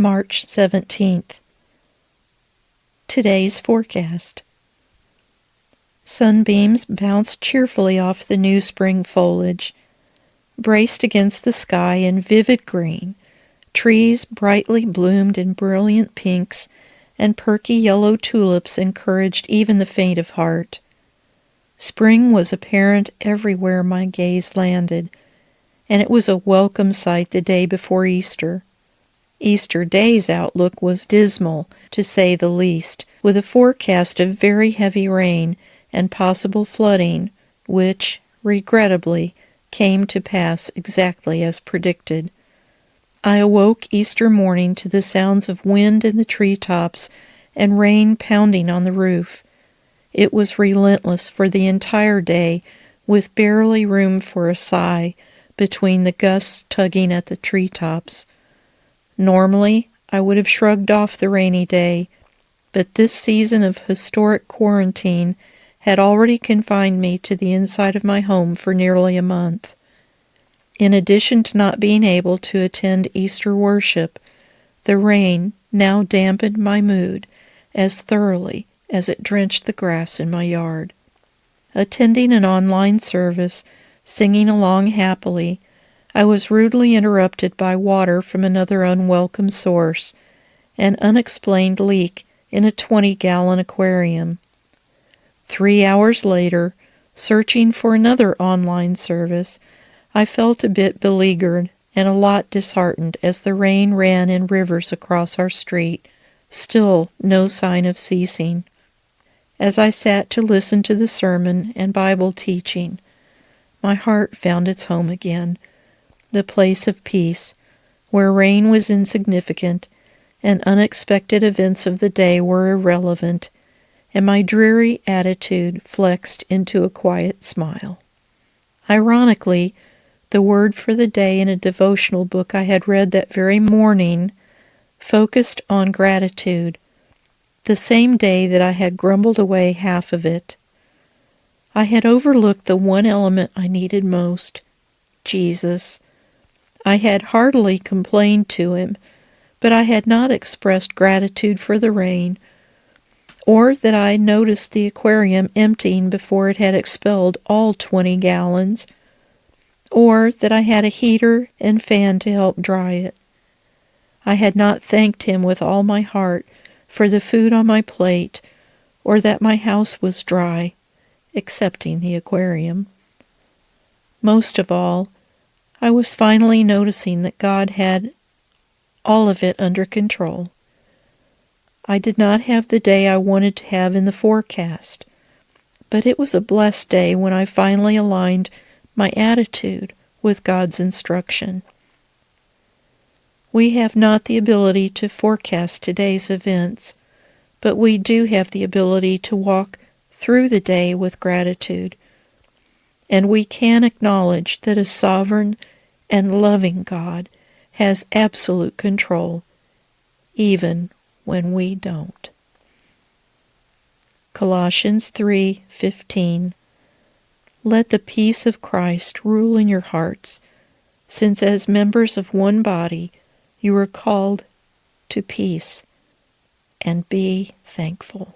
March 17th. Today's forecast. Sunbeams bounced cheerfully off the new spring foliage. Braced against the sky in vivid green, trees brightly bloomed in brilliant pinks, and perky yellow tulips encouraged even the faint of heart. Spring was apparent everywhere my gaze landed, and it was a welcome sight the day before Easter. Easter Day's outlook was dismal, to say the least, with a forecast of very heavy rain and possible flooding, which, regrettably, came to pass exactly as predicted. I awoke Easter morning to the sounds of wind in the treetops and rain pounding on the roof. It was relentless for the entire day, with barely room for a sigh between the gusts tugging at the treetops. Normally, I would have shrugged off the rainy day, but this season of historic quarantine had already confined me to the inside of my home for nearly a month. In addition to not being able to attend Easter worship, the rain now dampened my mood as thoroughly as it drenched the grass in my yard. Attending an online service, singing along happily, I was rudely interrupted by water from another unwelcome source, an unexplained leak in a 20-gallon aquarium. 3 hours later, searching for another online service, I felt a bit beleaguered and a lot disheartened as the rain ran in rivers across our street, still no sign of ceasing. As I sat to listen to the sermon and Bible teaching, my heart found its home again, the place of peace, where rain was insignificant and unexpected events of the day were irrelevant, and my dreary attitude flexed into a quiet smile. Ironically, the word for the day in a devotional book I had read that very morning focused on gratitude, the same day that I had grumbled away half of it. I had overlooked the one element I needed most, Jesus. I had heartily complained to him, but I had not expressed gratitude for the rain, or that I noticed the aquarium emptying before it had expelled all 20 gallons, or that I had a heater and fan to help dry it. I had not thanked him with all my heart for the food on my plate, or that my house was dry, excepting the aquarium. Most of all, I was finally noticing that God had all of it under control. I did not have the day I wanted to have in the forecast, but it was a blessed day when I finally aligned my attitude with God's instruction. We have not the ability to forecast today's events, but we do have the ability to walk through the day with gratitude, and we can acknowledge that a sovereign and loving God has absolute control, even when we don't. Colossians 3:15. Let the peace of Christ rule in your hearts, since as members of one body you are called to peace, and be thankful.